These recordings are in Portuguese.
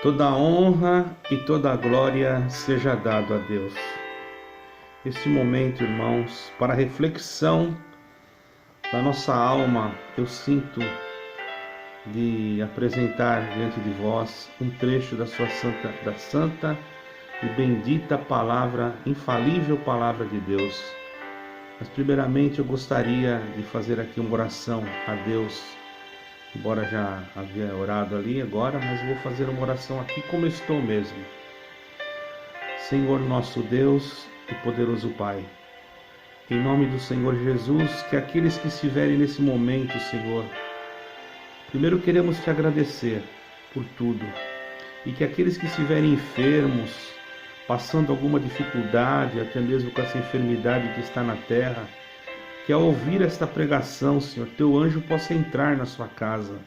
Toda a honra e toda a glória seja dado a Deus. Este momento, irmãos, para a reflexão da nossa alma, eu sinto de apresentar diante de vós um trecho da santa e bendita palavra, infalível palavra de Deus. Mas primeiramente eu gostaria de fazer aqui uma oração a Deus, embora já havia orado ali agora, mas vou fazer uma oração aqui como eu estou mesmo. Senhor nosso Deus e poderoso Pai, em nome do Senhor Jesus, que aqueles que estiverem nesse momento, Senhor, primeiro queremos te agradecer por tudo, e que aqueles que estiverem enfermos, passando alguma dificuldade, até mesmo com essa enfermidade que está na terra, que ao ouvir esta pregação, Senhor, teu anjo possa entrar na sua casa,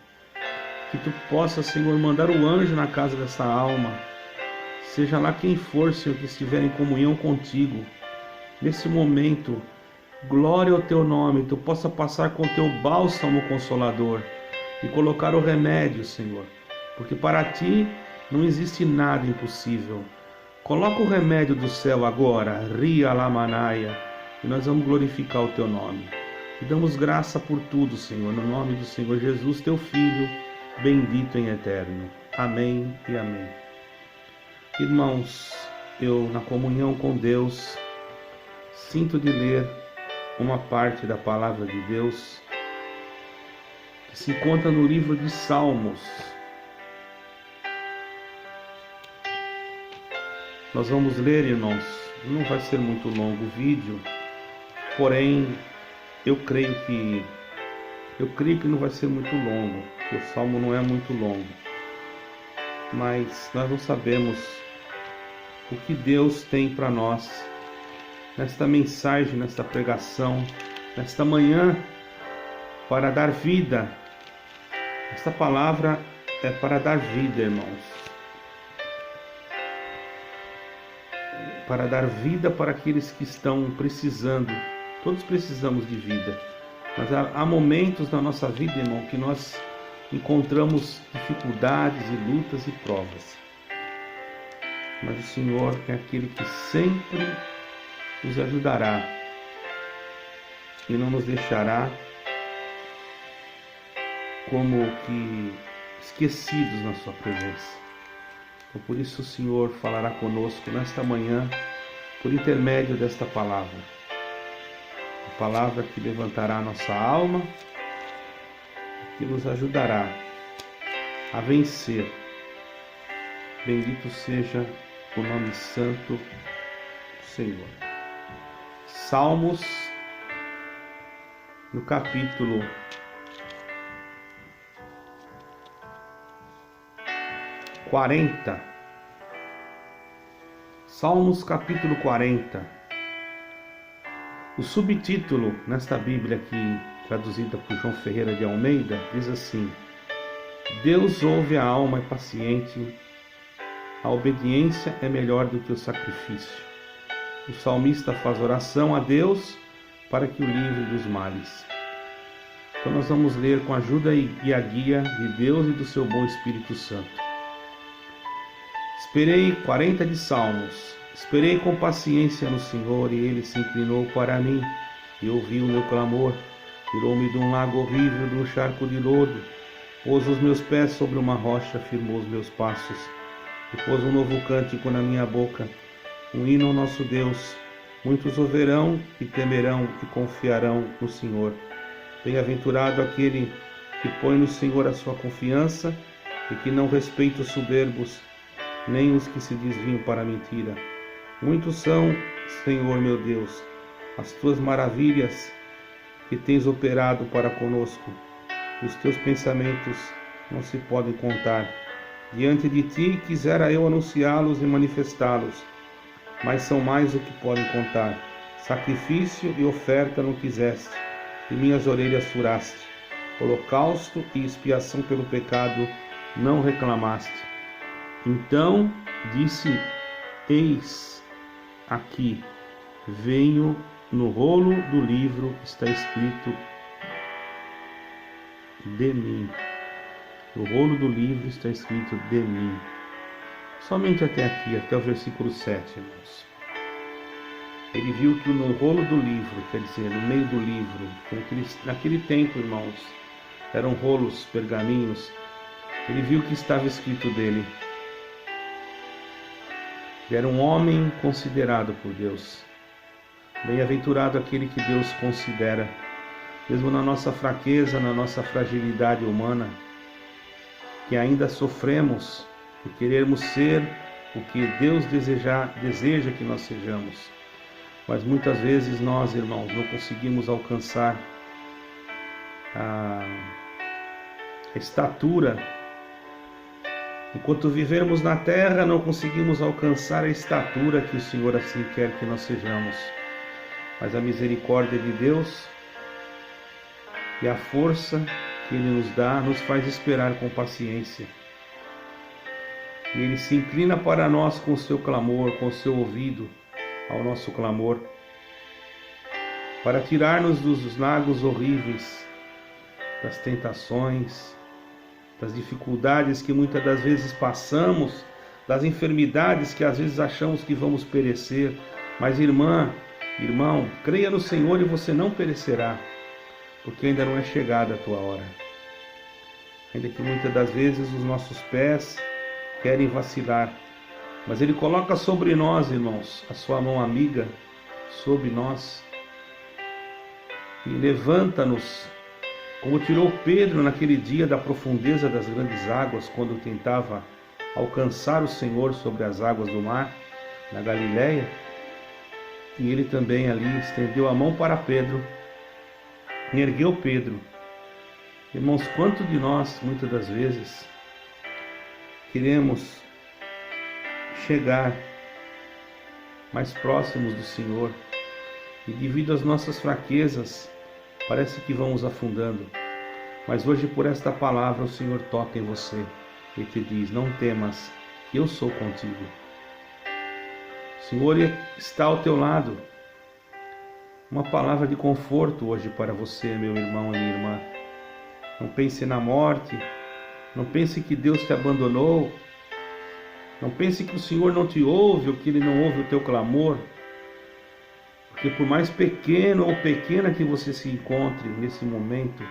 que tu possa, Senhor, mandar o anjo na casa dessa alma, seja lá quem for, Senhor, que estiver em comunhão contigo, nesse momento, glória ao teu nome, tu possa passar com o teu bálsamo consolador e colocar o remédio, Senhor, porque para ti não existe nada impossível. Coloca o remédio do céu agora, Ria Lamanaia, e nós vamos glorificar o teu nome. E damos graça por tudo, Senhor, no nome do Senhor Jesus, teu Filho, bendito em eterno. Amém e amém. Irmãos, eu na comunhão com Deus, sinto de ler uma parte da palavra de Deus que se encontra no livro de Salmos. Nós vamos ler, irmãos, não vai ser muito longo o vídeo, porém eu creio que não vai ser muito longo, porque o Salmo não é muito longo, mas nós não sabemos o que Deus tem para nós nesta mensagem, nesta pregação, nesta manhã, para dar vida. Esta palavra é para dar vida, irmãos. Para dar vida para aqueles que estão precisando. Todos precisamos de vida. Mas há momentos na nossa vida, irmão, que nós encontramos dificuldades e lutas e provas. Mas o Senhor é aquele que sempre nos ajudará e não nos deixará como que esquecidos na sua presença. Então, por isso o Senhor falará conosco nesta manhã, por intermédio desta palavra. A palavra que levantará a nossa alma, que nos ajudará a vencer. Bendito seja o nome santo do Senhor. Salmos, no capítulo 40. Salmos capítulo 40. O subtítulo nesta Bíblia aqui, traduzida por João Ferreira de Almeida, diz assim: Deus ouve a alma é paciente, a obediência é melhor do que o sacrifício. O salmista faz oração a Deus para que o livre dos males. Então nós vamos ler com a ajuda e a guia de Deus e do seu bom Espírito Santo. Esperei 40 de Salmos. Esperei com paciência no Senhor, e Ele se inclinou para mim e ouviu o meu clamor. Tirou-me de um lago horrível, de um charco de lodo. Pôs os meus pés sobre uma rocha, firmou os meus passos. E pôs um novo cântico na minha boca, um hino ao nosso Deus. Muitos o verão e temerão e confiarão no Senhor. Bem-aventurado aquele que põe no Senhor a sua confiança e que não respeita os soberbos, nem os que se desviam para a mentira. Muitos são, Senhor meu Deus, as tuas maravilhas que tens operado para conosco. Os teus pensamentos não se podem contar. Diante de ti quisera eu anunciá-los e manifestá-los, mas são mais do que podem contar. Sacrifício e oferta não quiseste, e minhas orelhas furaste. Holocausto e expiação pelo pecado não reclamaste. Então disse: Eis aqui, venho, no rolo do livro está escrito de mim. No rolo do livro está escrito de mim. somente até aqui, até o versículo 7, irmãos. Ele viu que no rolo do livro, quer dizer, no meio do livro, naquele tempo, irmãos, eram rolos, pergaminhos, ele viu que estava escrito dele. Ele era um homem considerado por Deus. Bem-aventurado aquele que Deus considera, mesmo na nossa fraqueza, na nossa fragilidade humana, que ainda sofremos por querermos ser o que Deus deseja que nós sejamos. Mas muitas vezes nós, irmãos, não conseguimos alcançar a estatura. Enquanto vivermos na terra, não conseguimos alcançar a estatura que o Senhor assim quer que nós sejamos. Mas a misericórdia de Deus e a força que Ele nos dá nos faz esperar com paciência. E Ele se inclina para nós com o seu clamor, com o seu ouvido ao nosso clamor, para tirar-nos dos lagos horríveis, das tentações, das dificuldades que muitas das vezes passamos, das enfermidades que às vezes achamos que vamos perecer. Mas irmão, creia no Senhor e você não perecerá, porque ainda não é chegada a tua hora. Ainda que muitas das vezes os nossos pés querem vacilar, mas Ele coloca sobre nós, irmãos, a sua mão amiga sobre nós e levanta-nos, como tirou Pedro naquele dia da profundeza das grandes águas, quando tentava alcançar o Senhor sobre as águas do mar, na Galileia. E Ele também ali estendeu a mão para Pedro e ergueu Pedro. Irmãos, quanto de nós, muitas das vezes, queremos chegar mais próximos do Senhor e devido às nossas fraquezas parece que vamos afundando, mas hoje por esta palavra o Senhor toca em você e te diz: não temas, eu sou contigo. O Senhor está ao teu lado. Uma palavra de conforto hoje para você, meu irmão e minha irmã. Não pense na morte, não pense que Deus te abandonou, não pense que o Senhor não te ouve ou que Ele não ouve o teu clamor, porque por mais pequeno ou pequena que você se encontre nesse momento,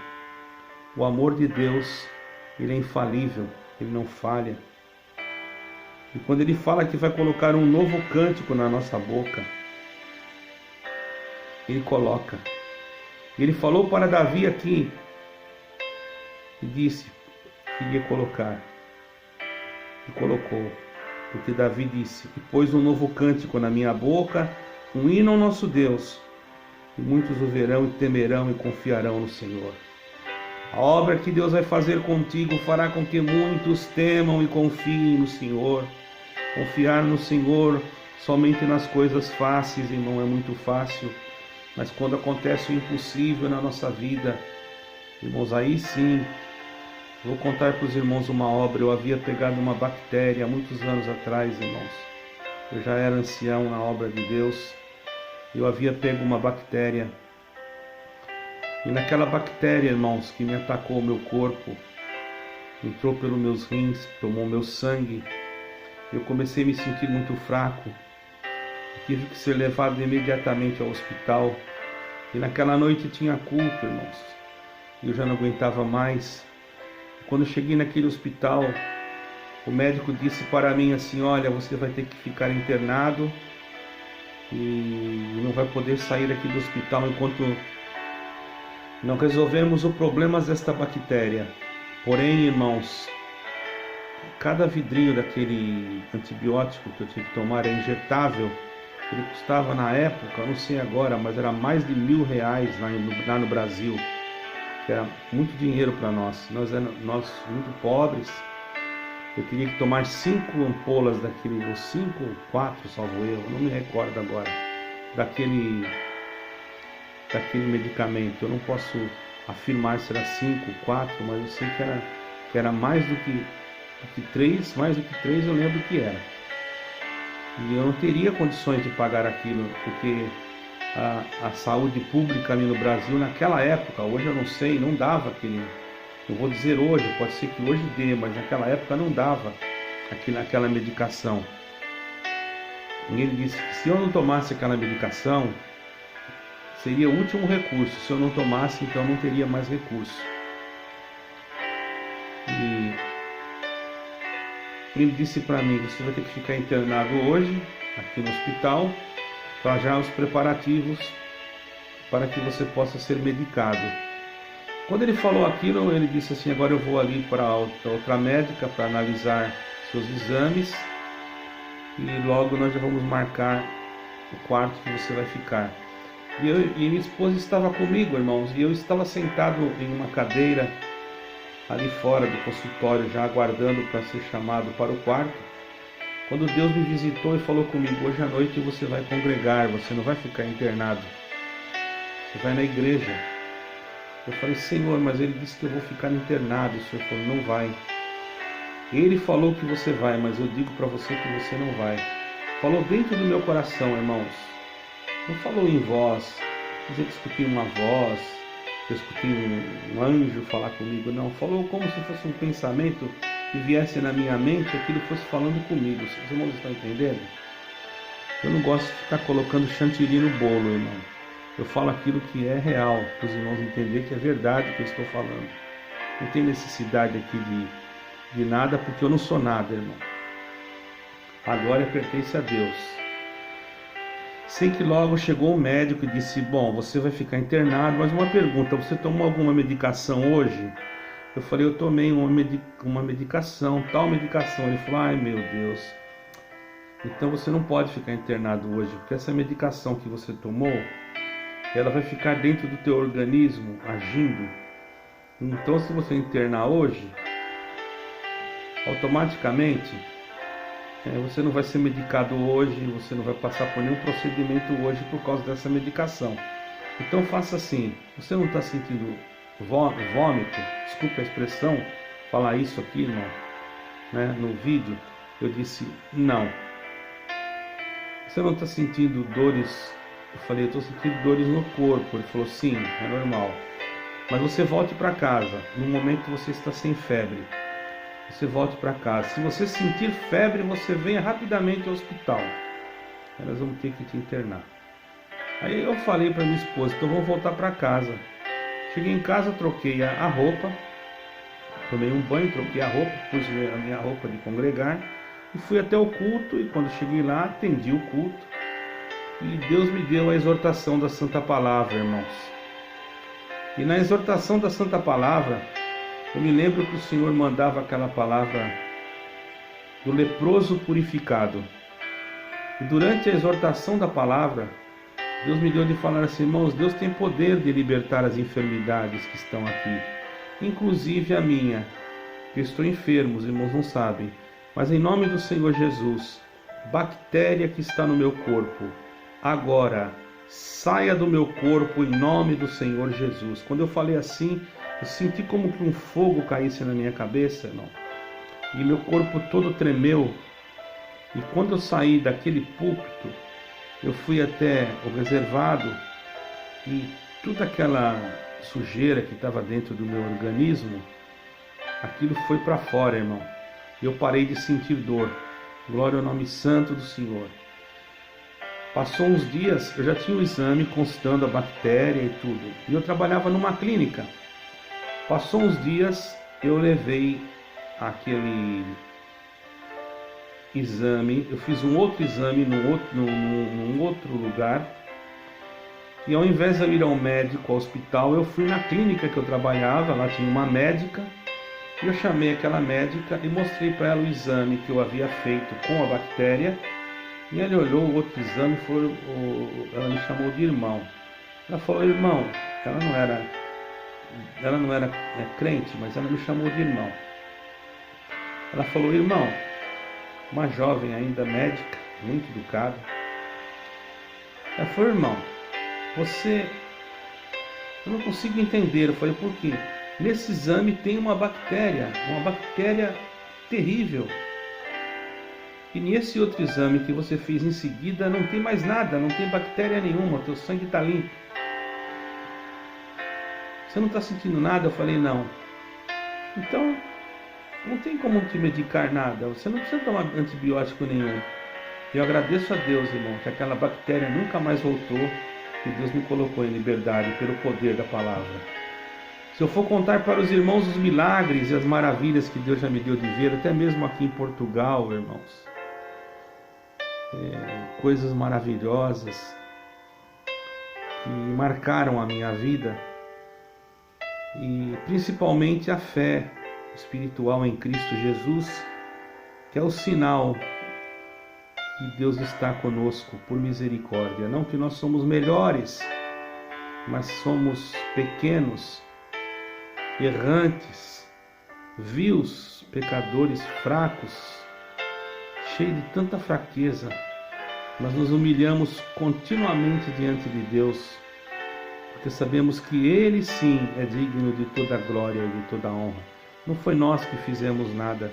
o amor de Deus, Ele é infalível, Ele não falha. E quando Ele fala que vai colocar um novo cântico na nossa boca, Ele coloca. Ele falou para Davi aqui e disse que iria colocar, e colocou. Porque Davi disse: e pôs um novo cântico na minha boca, um hino ao nosso Deus, e muitos o verão e temerão e confiarão no Senhor. A obra que Deus vai fazer contigo fará com que muitos temam e confiem no Senhor. Confiar no Senhor somente nas coisas fáceis, irmão, é muito fácil, mas quando acontece o impossível na nossa vida, irmãos, aí sim. Vou contar para os irmãos uma obra. Eu havia pegado uma bactéria há muitos anos atrás, irmãos. Eu já era ancião na obra de Deus. Eu havia pego uma bactéria. E naquela bactéria, irmãos, que me atacou o meu corpo, entrou pelos meus rins, tomou meu sangue, eu comecei a me sentir muito fraco. Tive que ser levado imediatamente ao hospital. E naquela noite tinha culpa, irmãos. Eu já não aguentava mais. Quando eu cheguei naquele hospital, o médico disse para mim assim: olha, você vai ter que ficar internado e não vai poder sair aqui do hospital enquanto não resolvermos o problema desta bactéria. Porém, irmãos, cada vidrinho daquele antibiótico que eu tinha que tomar é injetável. Ele custava na época, não sei agora, mas era mais de R$1.000 lá no Brasil. Que era muito dinheiro para nós. Nós muito pobres. Eu teria que tomar 5 ampolas daquele, ou 5 ou 4, salvo eu, não me recordo agora, daquele medicamento. Eu não posso afirmar se era 5, 4, mas eu sei que era mais do que 3, mais do que 3 eu lembro que era. E eu não teria condições de pagar aquilo, porque a saúde pública ali no Brasil naquela época, hoje eu não sei, não dava aquele, não vou dizer hoje, pode ser que hoje dê, mas naquela época não dava aqui naquela medicação. E ele disse que se eu não tomasse aquela medicação, seria o último recurso. Se eu não tomasse, então não teria mais recurso. E ele disse para mim: você vai ter que ficar internado hoje, aqui no hospital, para já os preparativos para que você possa ser medicado. Quando ele falou aquilo, ele disse assim: agora eu vou ali para outra médica para analisar seus exames e logo nós já vamos marcar o quarto que você vai ficar. E minha esposa estava comigo, irmãos, e eu estava sentado em uma cadeira ali fora do consultório, já aguardando para ser chamado para o quarto, quando Deus me visitou e falou comigo: hoje à noite você vai congregar, você não vai ficar internado, você vai na igreja. Eu falei: Senhor, mas ele disse que eu vou ficar internado. O Senhor falou: não vai. Ele falou que você vai, mas eu digo para você que você não vai. Falou dentro do meu coração, irmãos. Não falou em voz, dizer que escutei uma voz, que eu escutei um anjo falar comigo. Não, falou como se fosse um pensamento que viesse na minha mente, aquilo fosse falando comigo. Os irmãos estão entendendo? Eu não gosto de ficar colocando chantilly no bolo, irmão. Eu falo aquilo que é real, para os irmãos entenderem que é verdade que eu estou falando. Não tem necessidade aqui de nada, porque eu não sou nada, irmão. A glória pertence a Deus. Sei que logo chegou um médico e disse: bom, você vai ficar internado, mas uma pergunta: você tomou alguma medicação hoje? Eu falei: eu tomei uma medicação, tal medicação. Ele falou: ai meu Deus, então você não pode ficar internado hoje, porque essa medicação que você tomou, ela vai ficar dentro do teu organismo, agindo. Então se você internar hoje, automaticamente você não vai ser medicado hoje, você não vai passar por nenhum procedimento hoje por causa dessa medicação. Então faça assim: você não está sentindo vômito? Desculpe a expressão, falar isso aqui, irmão, no vídeo. Eu disse: não. Você não está sentindo dores? Eu falei: eu estou sentindo dores no corpo. Ele falou: sim, é normal. Mas você volte para casa. No momento você está sem febre, você volte para casa. Se você sentir febre, você venha rapidamente ao hospital. Nós vamos ter que te internar. Aí eu falei para minha esposa: então vamos voltar para casa. Cheguei em casa, troquei a roupa, tomei um banho, troquei a roupa, pus a minha roupa de congregar e fui até o culto. E quando cheguei lá, atendi o culto e Deus me deu a exortação da Santa Palavra, irmãos. E na exortação da Santa Palavra, eu me lembro que o Senhor mandava aquela palavra do leproso purificado. E durante a exortação da palavra, Deus me deu de falar assim: irmãos, Deus tem poder de libertar as enfermidades que estão aqui, inclusive a minha, que estou enfermo, os irmãos não sabem, mas em nome do Senhor Jesus, bactéria que está no meu corpo, agora saia do meu corpo em nome do Senhor Jesus. Quando eu falei assim, eu senti como que um fogo caísse na minha cabeça, irmão, e meu corpo todo tremeu. E quando eu saí daquele púlpito, eu fui até o reservado e toda aquela sujeira que estava dentro do meu organismo, aquilo foi para fora, irmão. Eu parei de sentir dor. Glória ao nome santo do Senhor. Passou uns dias, eu já tinha o exame constando a bactéria e tudo. E eu trabalhava numa clínica. Passou uns dias, eu levei aquele exame, eu fiz um outro exame num outro lugar, e ao invés de eu ir ao médico, ao hospital, eu fui na clínica que eu trabalhava. Lá tinha uma médica, e eu chamei aquela médica e mostrei para ela o exame que eu havia feito com a bactéria, e ela olhou o outro exame e ela me chamou de irmão. Ela falou: irmão, ela não era crente, mas ela me chamou de irmão. Ela falou: irmão, uma jovem ainda médica, muito educada. Ela falou: irmão, eu não consigo entender. Eu falei: por quê? Nesse exame tem uma bactéria terrível. E nesse outro exame que você fez em seguida, não tem mais nada, não tem bactéria nenhuma, teu sangue está limpo. Você não está sentindo nada? Eu falei: não. Então, Não tem como te medicar nada, você não precisa tomar antibiótico nenhum. Eu agradeço a Deus, irmão, que aquela bactéria nunca mais voltou, que Deus me colocou em liberdade pelo poder da palavra. Se eu for contar para os irmãos os milagres e as maravilhas que Deus já me deu de ver, até mesmo aqui em Portugal, irmãos, coisas maravilhosas que marcaram a minha vida, e principalmente a fé espiritual em Cristo Jesus, que é o sinal que Deus está conosco por misericórdia. Não que nós somos melhores, mas somos pequenos, errantes, vios, pecadores fracos, cheios de tanta fraqueza. Nós nos humilhamos continuamente diante de Deus, porque sabemos que Ele sim é digno de toda a glória e de toda a honra. Não foi nós que fizemos nada,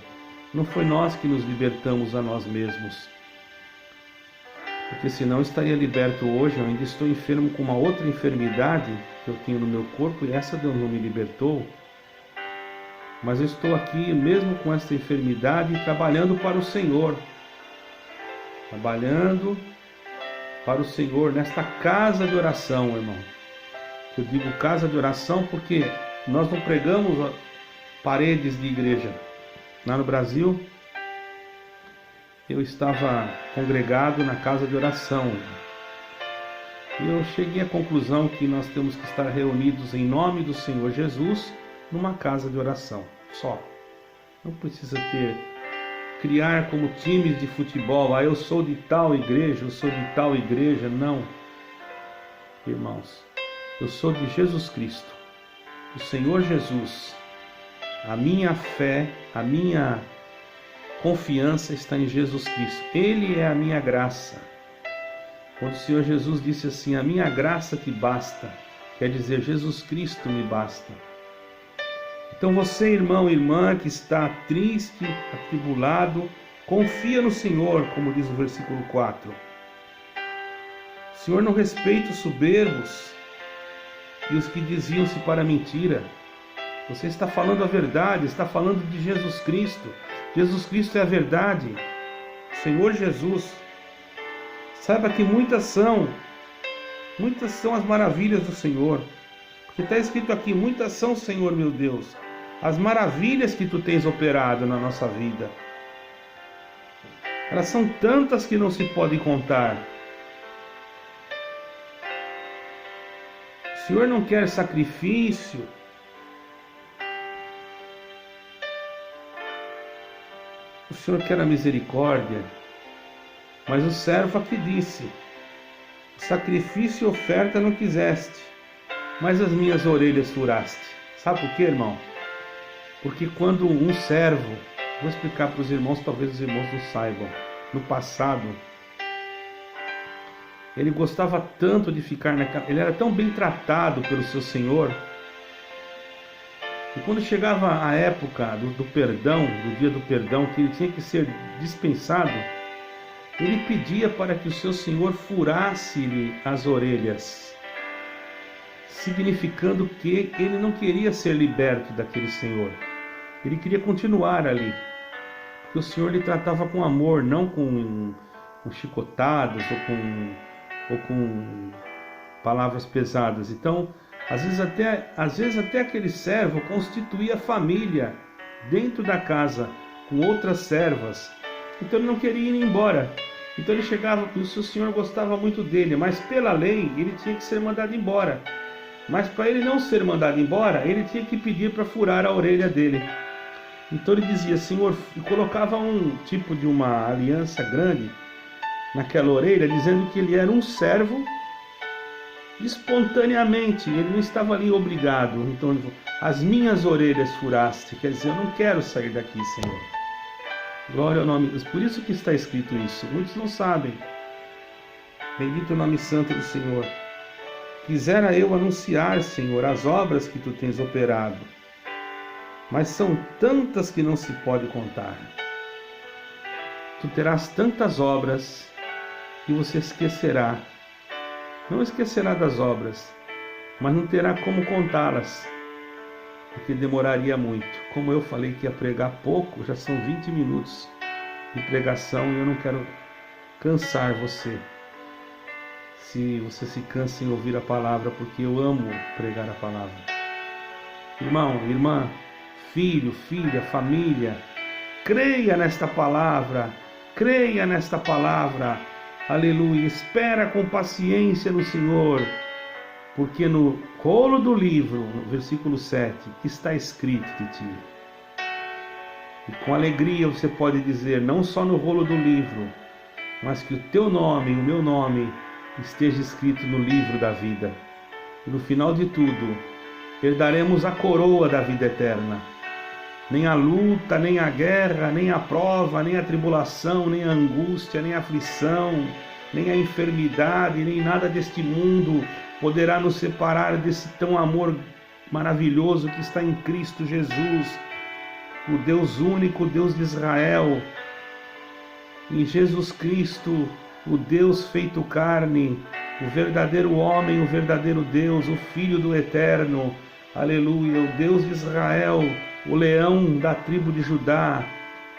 não foi nós que nos libertamos a nós mesmos, porque senão eu estaria liberto hoje. Eu ainda estou enfermo com uma outra enfermidade que eu tenho no meu corpo, e essa Deus não me libertou, mas eu estou aqui mesmo com essa enfermidade trabalhando para o Senhor, nesta casa de oração, irmão. Eu digo casa de oração porque nós não pregamos paredes de igreja. Lá no Brasil, eu estava congregado na casa de oração. E eu cheguei à conclusão que nós temos que estar reunidos em nome do Senhor Jesus numa casa de oração só. Não precisa criar como times de futebol. Eu sou de tal igreja, eu sou de tal igreja. Não, irmãos, eu sou de Jesus Cristo, o Senhor Jesus. A minha fé, a minha confiança está em Jesus Cristo. Ele é a minha graça. Quando o Senhor Jesus disse assim: a minha graça te basta, quer dizer, Jesus Cristo me basta. Então você, irmão e irmã, que está triste, atribulado, confia no Senhor, como diz o versículo 4. O Senhor não respeita os soberbos e os que desviam-se para a mentira. Você está falando a verdade, está falando de Jesus Cristo. Jesus Cristo é a verdade, Senhor Jesus. Saiba que muitas são as maravilhas do Senhor. Porque está escrito aqui: muitas são, Senhor meu Deus, as maravilhas que tu tens operado na nossa vida. Elas são tantas que não se podem contar. O Senhor não quer sacrifício. O Senhor quer a misericórdia. Mas o servo aqui disse: sacrifício e oferta não quiseste, mas as minhas orelhas furaste. Sabe por quê, irmão? Porque quando um servo, vou explicar para os irmãos, talvez os irmãos não saibam, no passado, ele gostava tanto de ficar ele era tão bem tratado pelo seu senhor, e quando chegava a época do perdão, do dia do perdão, que ele tinha que ser dispensado, ele pedia para que o seu senhor furasse-lhe as orelhas, significando que ele não queria ser liberto daquele senhor. Ele queria continuar ali, porque o Senhor lhe tratava com amor, não com chicotadas ou com palavras pesadas. Então, às vezes até aquele servo constituía família dentro da casa com outras servas. Então ele não queria ir embora. Então ele chegava, e o seu senhor gostava muito dele, mas pela lei ele tinha que ser mandado embora. Mas para ele não ser mandado embora, ele tinha que pedir para furar a orelha dele. Então ele dizia: Senhor, e colocava um tipo de uma aliança grande naquela orelha, dizendo que ele era um servo espontaneamente, ele não estava ali obrigado. Então ele falou: as minhas orelhas furaste, quer dizer, eu não quero sair daqui, Senhor. Glória ao nome de Deus. Por isso que está escrito isso. Muitos não sabem. Bendito o nome santo do Senhor. Quisera eu anunciar, Senhor, as obras que tu tens operado, mas são tantas que não se pode contar. Tu terás tantas obras que você esquecerá. Não esquecerá das obras, mas não terá como contá-las. porque demoraria muito. Como eu falei que ia pregar pouco, já são 20 minutos de pregação e eu não quero cansar você. Se você se cansa em ouvir a palavra, porque eu amo pregar a palavra. Irmão, irmã, filho, filha, família, creia nesta palavra, creia nesta palavra, aleluia, espera com paciência no Senhor, porque no rolo do livro, no versículo 7, está escrito de ti. E com alegria você pode dizer, não só no rolo do livro, mas que o teu nome, o meu nome, esteja escrito no livro da vida. E no final de tudo, herdaremos a coroa da vida eterna. Nem a luta, nem a guerra, nem a prova, nem a tribulação, nem a angústia, nem a aflição, nem a enfermidade, nem nada deste mundo poderá nos separar desse tão amor maravilhoso que está em Cristo Jesus, o Deus único, o Deus de Israel. Em Jesus Cristo, o Deus feito carne, o verdadeiro homem, o verdadeiro Deus, o Filho do Eterno, aleluia, o Deus de Israel, o leão da tribo de Judá,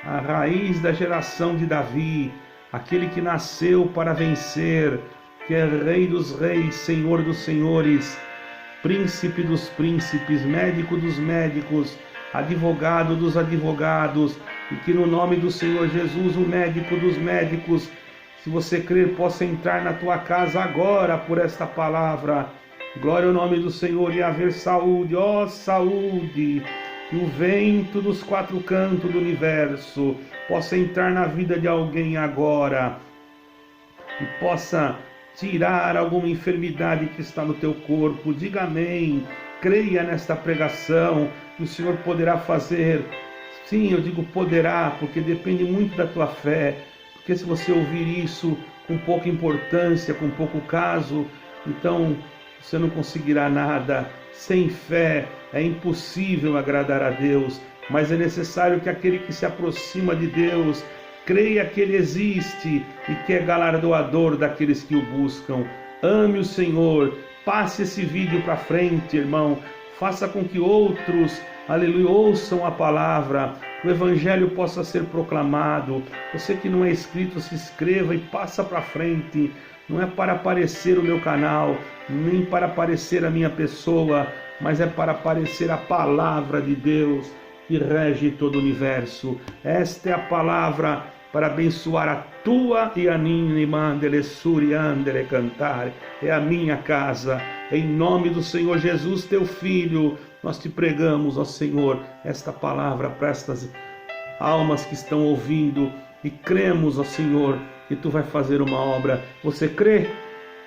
a raiz da geração de Davi, aquele que nasceu para vencer, que é Rei dos reis, Senhor dos senhores, Príncipe dos príncipes, Médico dos médicos, Advogado dos advogados, e que no nome do Senhor Jesus, o Médico dos médicos, se você crer, possa entrar na tua casa agora por esta palavra. Glória ao nome do Senhor e haver saúde, ó saúde, que o vento dos quatro cantos do universo possa entrar na vida de alguém agora e possa tirar alguma enfermidade que está no teu corpo. Diga amém, creia nesta pregação, que o Senhor poderá fazer. Sim, eu digo poderá, porque depende muito da tua fé. Porque se você ouvir isso com pouca importância, com pouco caso, então você não conseguirá nada. Sem fé é impossível agradar a Deus, mas é necessário que aquele que se aproxima de Deus creia que Ele existe e que é galardoador daqueles que o buscam. Ame o Senhor, passe esse vídeo para frente, irmão, faça com que outros, aleluia, ouçam a palavra, o Evangelho possa ser proclamado. Você que não é inscrito, se inscreva e passa para frente. Não é para aparecer o meu canal, nem para aparecer a minha pessoa, mas é para aparecer a palavra de Deus que rege todo o universo. Esta é a palavra para abençoar a tua e a minha mandele suriandele cantar. É a minha casa. Em nome do Senhor Jesus, teu Filho, nós te pregamos, ó Senhor, esta palavra para estas almas que estão ouvindo e cremos, ó Senhor, que tu vai fazer uma obra. Você crê?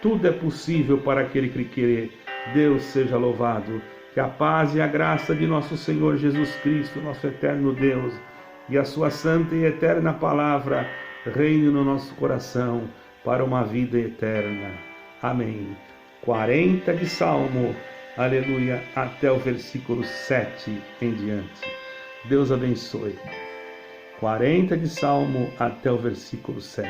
Tudo é possível para aquele que crê. Deus seja louvado. Que a paz e a graça de nosso Senhor Jesus Cristo, nosso eterno Deus, e a sua santa e eterna palavra reine no nosso coração para uma vida eterna. Amém. 40 de Salmo, aleluia, até o versículo 7 em diante. Deus abençoe. 40 de Salmo até o versículo 7.